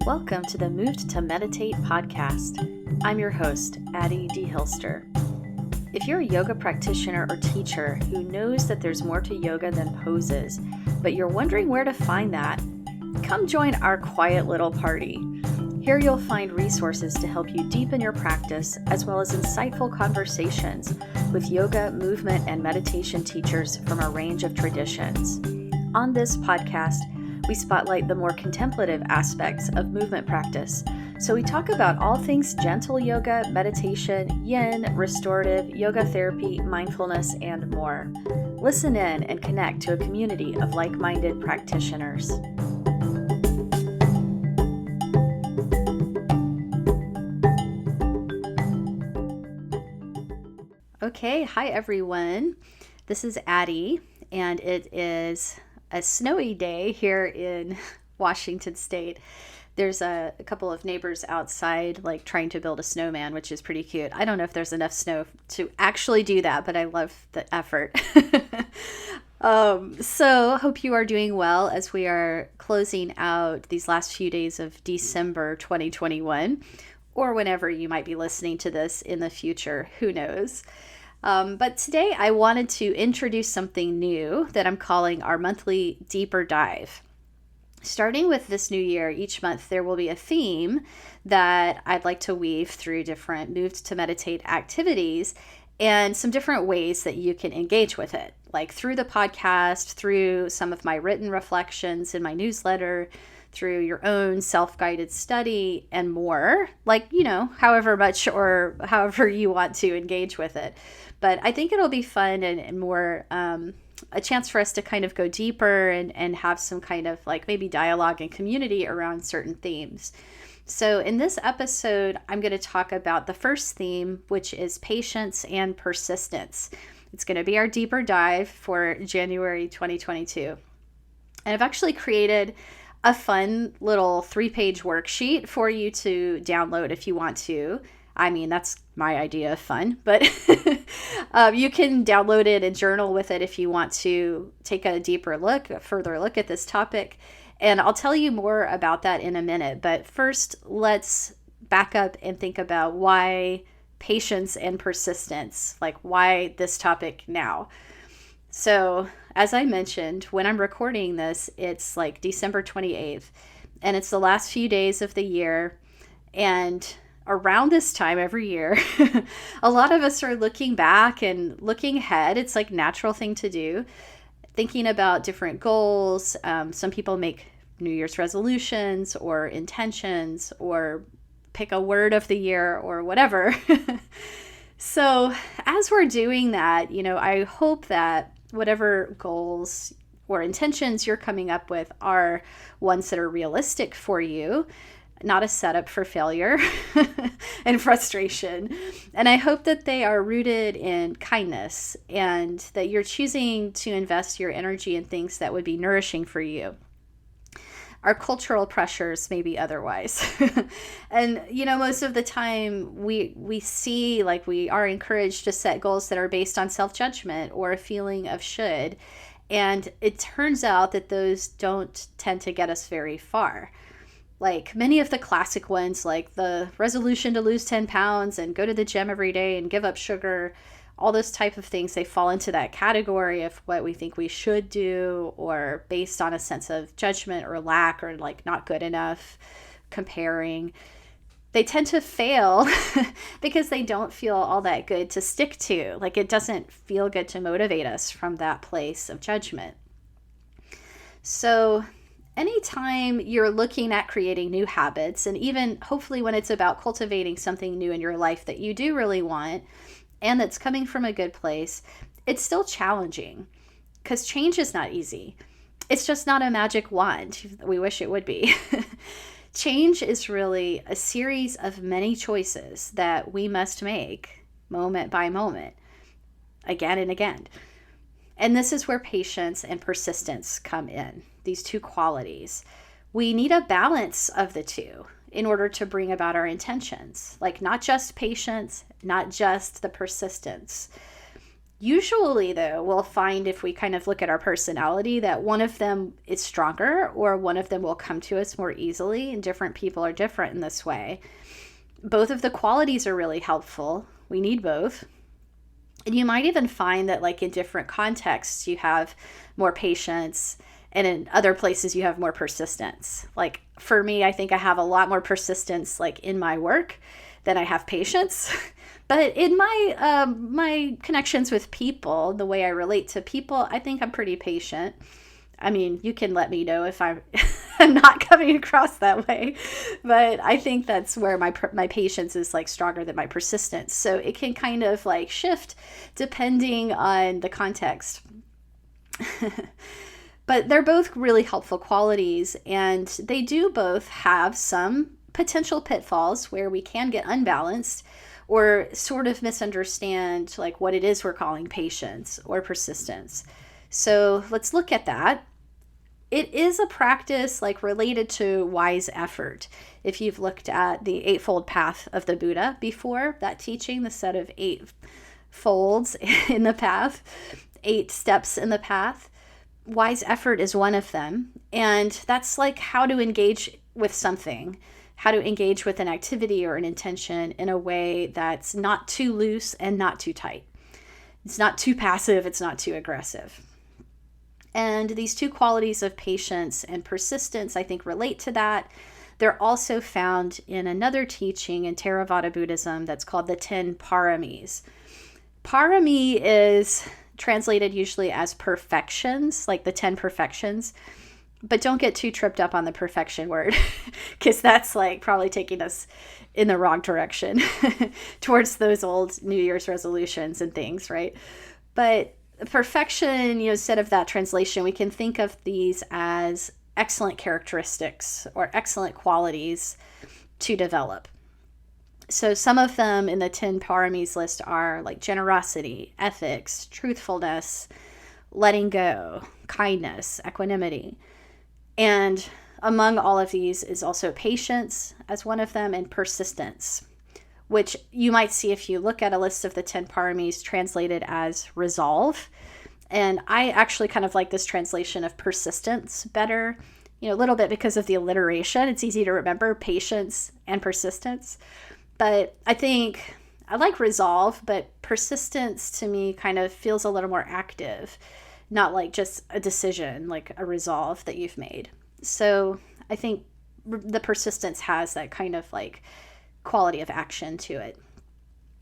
Welcome to the Moved to Meditate podcast. I'm your host, Addie D. Hilster. If you're a yoga practitioner or teacher who knows that there's more to yoga than poses, but you're wondering where to find that, come join our quiet little party. Here you'll find resources to help you deepen your practice, as well as insightful conversations with yoga, movement, and meditation teachers from a range of traditions. On this podcast, we spotlight the more contemplative aspects of movement practice. So we talk about all things gentle yoga, meditation, yin, restorative, yoga therapy, mindfulness, and more. Listen in and connect to a community of like-minded practitioners. Okay, hi everyone. This is Addie, and it is a snowy day here in Washington State. There's a couple of neighbors outside like trying to build a snowman, which is pretty cute. I don't know if there's enough snow to actually do that, but I love the effort. So hope you are doing well as we are closing out these last few days of December 2021, or whenever you might be listening to this in the future, who knows. But today I wanted to introduce something new that I'm calling our monthly deeper dive. Starting with this new year, each month there will be a theme that I'd like to weave through different Moved to Meditate activities and some different ways that you can engage with it, like through the podcast, through some of my written reflections in my newsletter, through your own self-guided study, and more, like, however much or however you want to engage with it. But I think it'll be fun and more a chance for us to kind of go deeper and have some kind of like maybe dialogue and community around certain themes. So in this episode, I'm going to talk about the first theme, which is patience and persistence. It's going to be our deeper dive for January 2022. And I've actually created a fun little 3-page worksheet for you to download if you want to. I mean, that's my idea of fun, but you can download it and journal with it if you want to take a further look at this topic. And I'll tell you more about that in a minute. But first, let's back up and think about why patience and persistence, like why this topic now. So as I mentioned, when I'm recording this, it's like December 28th, and it's the last few days of the year. And around this time every year, a lot of us are looking back and looking ahead. It's like a natural thing to do, thinking about different goals. Some people make New Year's resolutions or intentions or pick a word of the year or whatever. So as we're doing that, I hope that whatever goals or intentions you're coming up with are ones that are realistic for you, not a setup for failure and frustration. And I hope that they are rooted in kindness and that you're choosing to invest your energy in things that would be nourishing for you. Our cultural pressures may be otherwise. And, most of the time we see like we are encouraged to set goals that are based on self-judgment or a feeling of should. And it turns out that those don't tend to get us very far. Like many of the classic ones, like the resolution to lose 10 pounds and go to the gym every day and give up sugar, all those type of things, they fall into that category of what we think we should do or based on a sense of judgment or lack or like not good enough, comparing. They tend to fail because they don't feel all that good to stick to. Like it doesn't feel good to motivate us from that place of judgment. So anytime you're looking at creating new habits, and even hopefully when it's about cultivating something new in your life that you do really want and that's coming from a good place, it's still challenging because change is not easy. It's just not a magic wand. We wish it would be. Change is really a series of many choices that we must make moment by moment, again and again. And this is where patience and persistence come in, these two qualities. We need a balance of the two in order to bring about our intentions, like not just patience, not just the persistence. Usually, though, we'll find if we kind of look at our personality that one of them is stronger or one of them will come to us more easily, and different people are different in this way. Both of the qualities are really helpful. We need both. And you might even find that like in different contexts, you have more patience, and in other places you have more persistence. Like for me, I think I have a lot more persistence like in my work than I have patience. But in my my connections with people, the way I relate to people, I think I'm pretty patient. I mean, you can let me know if I'm not coming across that way, but I think that's where my patience is like stronger than my persistence. So it can kind of like shift depending on the context. But they're both really helpful qualities, and they do both have some potential pitfalls where we can get unbalanced or sort of misunderstand like what it is we're calling patience or persistence. So let's look at that. It is a practice like related to wise effort. If you've looked at the Eightfold Path of the Buddha before, that teaching, the set of 8 folds in the path, 8 steps in the path, wise effort is one of them. And that's like how to engage with something, how to engage with an activity or an intention in a way that's not too loose and not too tight. It's not too passive, it's not too aggressive. And these two qualities of patience and persistence, I think, relate to that. They're also found in another teaching in Theravada Buddhism that's called the 10 Paramis. Parami is translated usually as perfections, like the 10 perfections. But don't get too tripped up on the perfection word, because that's like probably taking us in the wrong direction towards those old New Year's resolutions and things, right? But perfection, instead of that translation, we can think of these as excellent characteristics or excellent qualities to develop. So some of them in the 10 Paramis list are like generosity, ethics, truthfulness, letting go, kindness, equanimity. And among all of these is also patience as one of them, and persistence, which you might see if you look at a list of the 10 Paramis translated as resolve. And I actually kind of like this translation of persistence better, a little bit because of the alliteration. It's easy to remember patience and persistence. But I think I like resolve, but persistence to me kind of feels a little more active. Not like just a decision, like a resolve that you've made. So I think the persistence has that kind of like quality of action to it.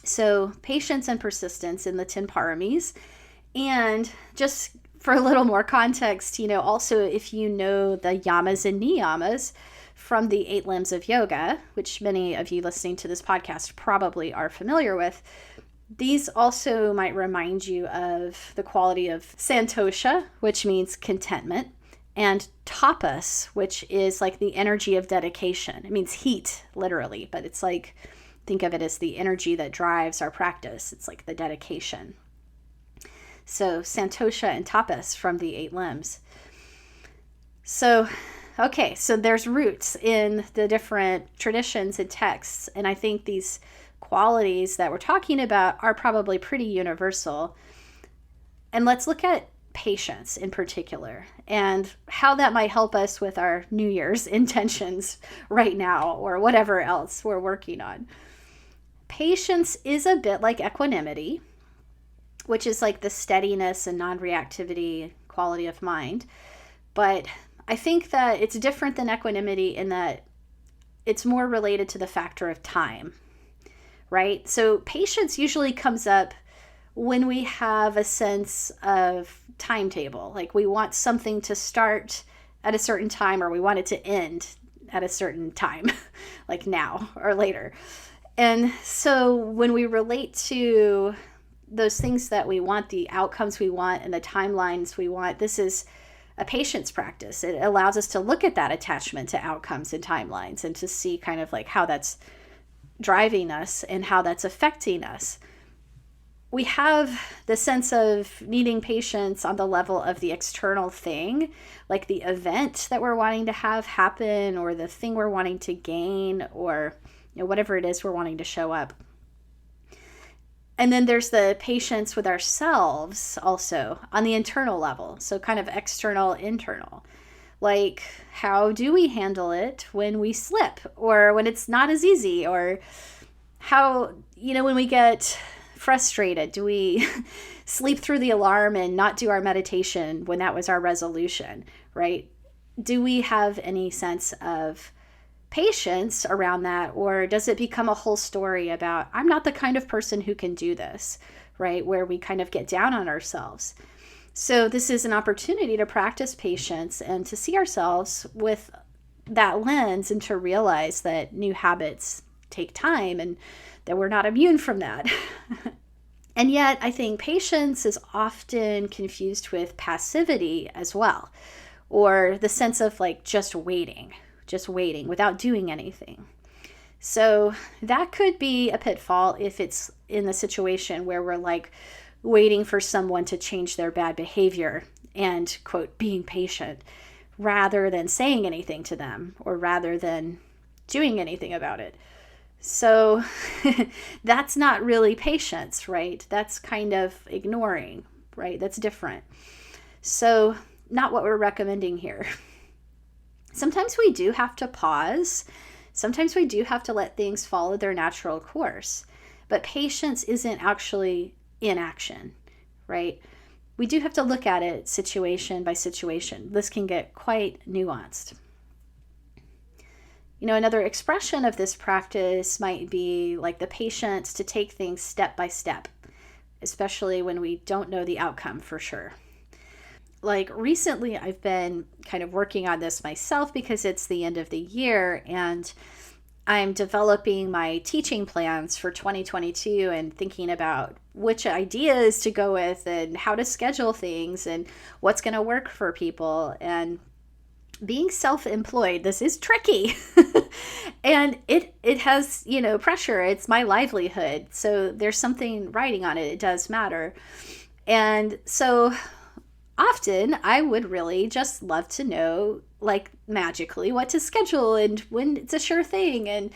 So patience and persistence in the 10 Paramis. And just for a little more context, also if you know the yamas and niyamas from the 8 limbs of yoga, which many of you listening to this podcast probably are familiar with, these also might remind you of the quality of Santosha, which means contentment, and Tapas, which is like the energy of dedication. It means heat, literally, but it's like, think of it as the energy that drives our practice. It's like the dedication. So Santosha and Tapas from the 8 limbs. So, okay, so there's roots in the different traditions and texts, and I think these qualities that we're talking about are probably pretty universal. And let's look at patience in particular and how that might help us with our New Year's intentions right now or whatever else we're working on. Patience is a bit like equanimity, which is like the steadiness and non-reactivity quality of mind. But I think that it's different than equanimity in that it's more related to the factor of time. Right? So patience usually comes up when we have a sense of timetable, like we want something to start at a certain time or we want it to end at a certain time, like now or later. And so when we relate to those things that we want, the outcomes we want and the timelines we want, this is a patience practice. It allows us to look at that attachment to outcomes and timelines and to see kind of like how that's driving us and how that's affecting us. We have the sense of needing patience on the level of the external thing, like the event that we're wanting to have happen or the thing we're wanting to gain or whatever it is we're wanting to show up. And then there's the patience with ourselves also on the internal level. So kind of external, internal. Like, how do we handle it when we slip or when it's not as easy? Or how, when we get frustrated, do we sleep through the alarm and not do our meditation when that was our resolution, right? Do we have any sense of patience around that? Or does it become a whole story about, I'm not the kind of person who can do this, right? Where we kind of get down on ourselves. So this is an opportunity to practice patience and to see ourselves with that lens and to realize that new habits take time and that we're not immune from that. And yet I think patience is often confused with passivity as well, or the sense of like just waiting without doing anything. So that could be a pitfall if it's in the situation where we're like waiting for someone to change their bad behavior and, quote, being patient, rather than saying anything to them or rather than doing anything about it. So that's not really patience, right? That's kind of ignoring, right? That's different. So not what we're recommending here. Sometimes we do have to pause. Sometimes we do have to let things follow their natural course. But patience isn't actually inaction, right? We do have to look at it situation by situation. This can get quite nuanced. Another expression of this practice might be like the patience to take things step by step, especially when we don't know the outcome for sure. Like recently, I've been kind of working on this myself because it's the end of the year and I'm developing my teaching plans for 2022 and thinking about which ideas to go with and how to schedule things and what's going to work for people. And being self-employed, this is tricky. And it has, pressure. It's my livelihood. So there's something riding on it. It does matter. And so often I would really just love to know, like magically, what to schedule and when it's a sure thing and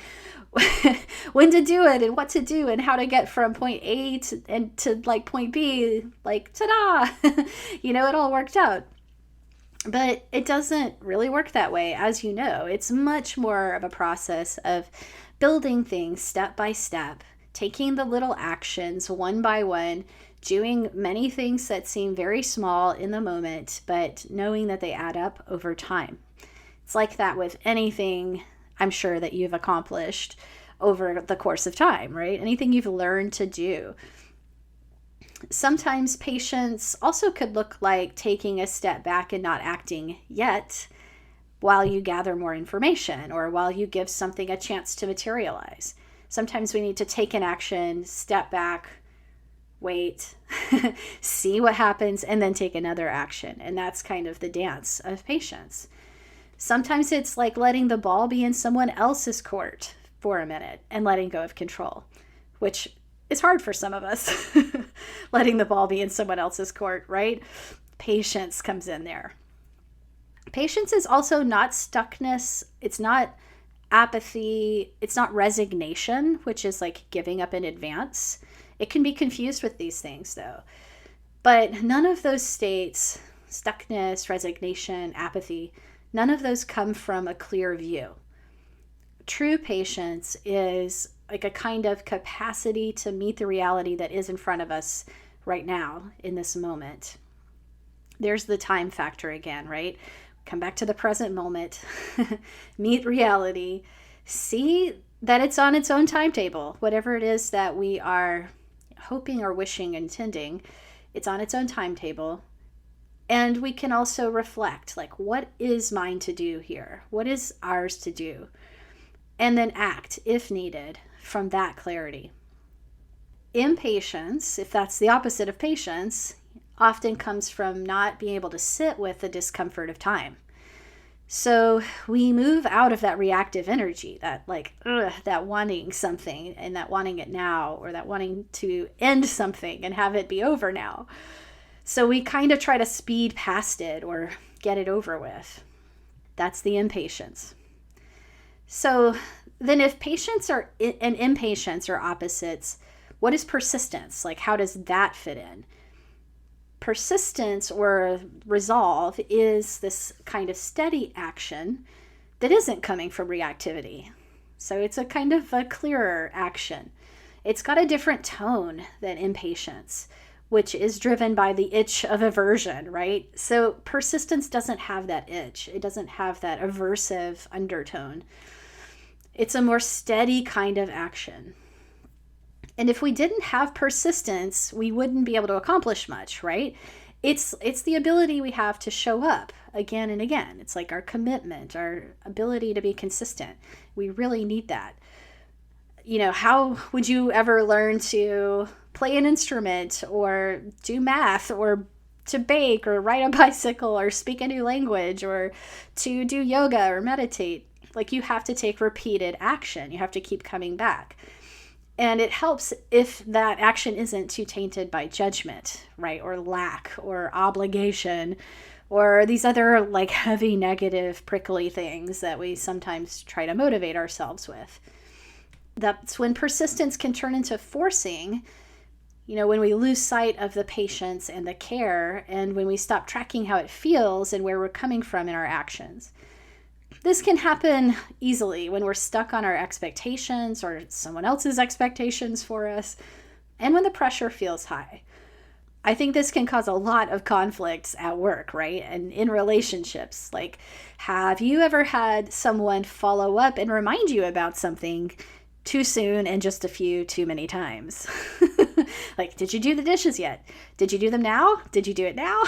when to do it and what to do and how to get from point A to like point B, like ta-da, it all worked out. But it doesn't really work that way, as you know. It's much more of a process of building things step by step, taking the little actions one by one, doing many things that seem very small in the moment, but knowing that they add up over time. It's like that with anything I'm sure that you've accomplished over the course of time, right? Anything you've learned to do. Sometimes patience also could look like taking a step back and not acting yet while you gather more information or while you give something a chance to materialize. Sometimes we need to take an action, step back, wait, see what happens, and then take another action. And that's kind of the dance of patience. Sometimes it's like letting the ball be in someone else's court for a minute and letting go of control, which is hard for some of us, letting the ball be in someone else's court, right? Patience comes in there. Patience is also not stuckness. It's not apathy. It's not resignation, which is like giving up in advance. It can be confused with these things though. But none of those states, stuckness, resignation, apathy, none of those come from a clear view. True patience is like a kind of capacity to meet the reality that is in front of us right now in this moment. There's the time factor again, right? Come back to the present moment, meet reality, see that it's on its own timetable. Whatever it is that we are hoping or wishing, intending, it's on its own timetable. And we can also reflect, like, what is mine to do here? What is ours to do? And then act, if needed, from that clarity. Impatience, if that's the opposite of patience, often comes from not being able to sit with the discomfort of time. So we move out of that reactive energy, that that wanting something and that wanting it now, or that wanting to end something and have it be over now. So we kind of try to speed past it or get it over with. That's the impatience. So then if patience and impatience are opposites, What is persistence? Like, how does that fit in? Persistence or resolve is this kind of steady action that isn't coming from reactivity. So it's a kind of a clearer action. It's got a different tone than impatience, which is driven by the itch of aversion, right? So persistence doesn't have that itch. It doesn't have that aversive undertone. It's a more steady kind of action. And if we didn't have persistence, we wouldn't be able to accomplish much, right? It's the ability we have to show up again and again. It's like our commitment, our ability to be consistent. We really need that. You know, how would you ever learn to play an instrument or do math or to bake or ride a bicycle or speak a new language or to do yoga or meditate? Like, you have to take repeated action. You have to keep coming back. And it helps if that action isn't too tainted by judgment, right? Or lack or obligation or these other like heavy, negative, prickly things that we sometimes try to motivate ourselves with. That's when persistence can turn into forcing, you know, when we lose sight of the patience and the care, and when we stop tracking how it feels and where we're coming from in our actions. This can happen easily when we're stuck on our expectations or someone else's expectations for us, and when the pressure feels high. I think this can cause a lot of conflicts at work, right? And in relationships. Like, have you ever had someone follow up and remind you about something too soon and just a few too many times? Like, did you do the dishes yet? Did you do them now? Did you do it now?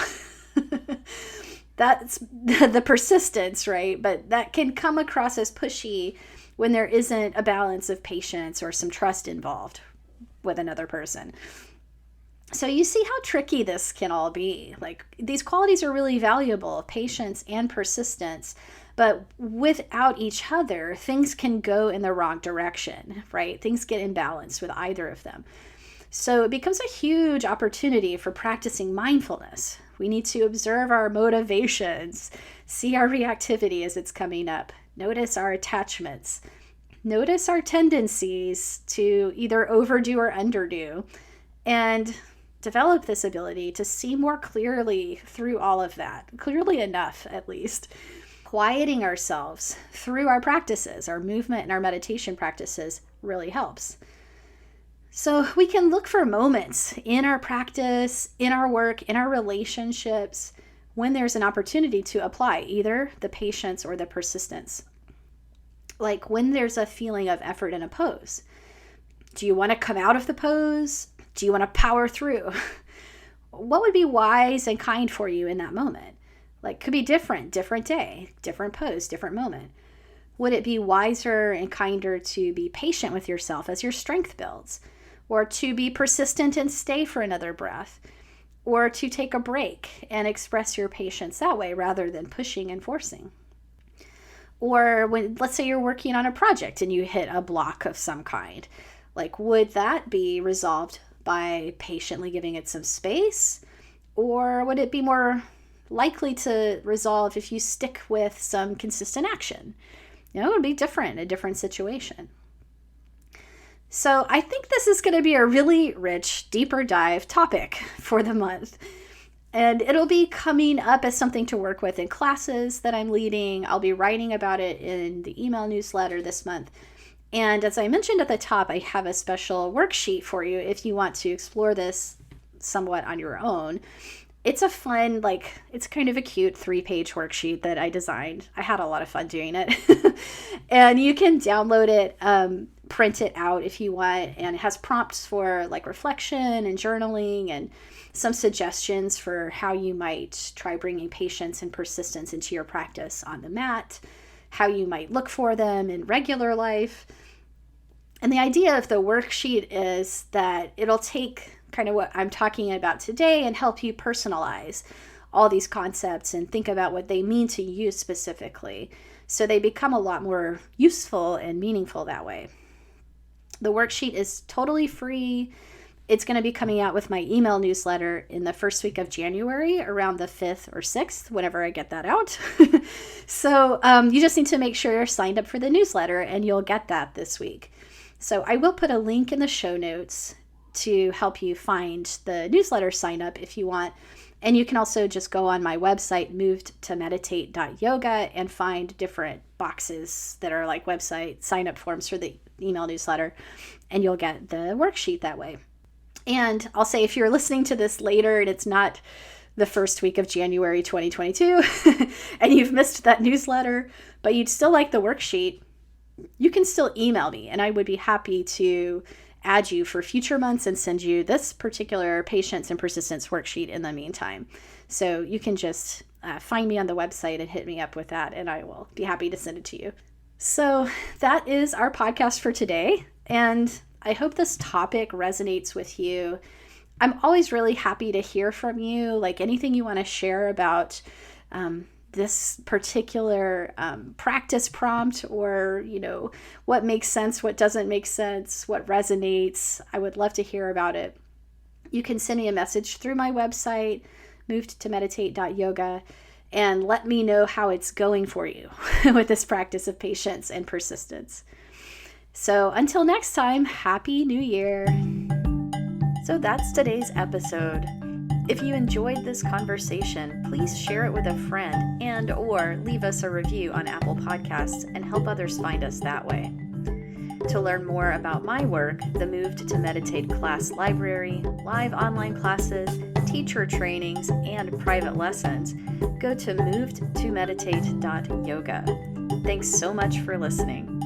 That's the persistence, right? But that can come across as pushy when there isn't a balance of patience or some trust involved with another person. So you see how tricky this can all be. Like, these qualities are really valuable, patience and persistence, but without each other, things can go in the wrong direction, right? Things get imbalanced with either of them. So it becomes a huge opportunity for practicing mindfulness. We need to observe our motivations, see our reactivity as it's coming up, notice our attachments, notice our tendencies to either overdo or underdo, and develop this ability to see more clearly through all of that, clearly enough at least. Quieting ourselves through our practices, our movement and our meditation practices really helps. So we can look for moments in our practice, in our work, in our relationships, when there's an opportunity to apply either the patience or the persistence. Like when there's a feeling of effort in a pose. Do you want to come out of the pose? Do you want to power through? What would be wise and kind for you in that moment? Like, could be different day, different pose, different moment. Would it be wiser and kinder to be patient with yourself as your strength builds? Or to be persistent and stay for another breath? Or to take a break and express your patience that way rather than pushing and forcing? Or when, let's say you're working on a project and you hit a block of some kind, like, would that be resolved by patiently giving it some space? Or would it be more likely to resolve if you stick with some consistent action? You know, it would be different, a different situation. So I think this is going to be a really rich, deeper dive topic for the month. And it'll be coming up as something to work with in classes that I'm leading. I'll be writing about it in the email newsletter this month. And as I mentioned at the top, I have a special worksheet for you if you want to explore this somewhat on your own. It's a fun, it's kind of a cute 3-page worksheet that I designed. I had a lot of fun doing it. And you can download it, print it out if you want. And it has prompts for reflection and journaling and some suggestions for how you might try bringing patience and persistence into your practice on the mat, how you might look for them in regular life. And the idea of the worksheet is that it'll take kind of what I'm talking about today and help you personalize all these concepts and think about what they mean to you specifically, so they become a lot more useful and meaningful that way. The worksheet is totally free. It's going to be coming out with my email newsletter in the first week of January, around the 5th or 6th, whenever I get that out. So you just need to make sure you're signed up for the newsletter, and you'll get that this week. So I will put a link in the show notes to help you find the newsletter sign up if you want. And you can also just go on my website, movedtomeditate.yoga, and find different boxes that are like website sign up forms for the email newsletter, and you'll get the worksheet that way. And I'll say, if you're listening to this later and it's not the first week of January 2022 and you've missed that newsletter, but you'd still like the worksheet, you can still email me, and I would be happy to add you for future months and send you this particular patience and persistence worksheet in the meantime. So you can just find me on the website and hit me up with that, and I will be happy to send it to you. So that is our podcast for today, and I hope this topic resonates with you. I'm always really happy to hear from you, like anything you want to share about this particular practice prompt, or, what makes sense, what doesn't make sense, what resonates. I would love to hear about it. You can send me a message through my website, movedtomeditate.yoga, and let me know how it's going for you with this practice of patience and persistence. So until next time, Happy New Year. So that's today's episode. If you enjoyed this conversation, please share it with a friend and/or leave us a review on Apple Podcasts and help others find us that way. To learn more about my work, the Moved to Meditate class library, live online classes, teacher trainings, and private lessons, go to movedtomeditate.yoga. Thanks so much for listening.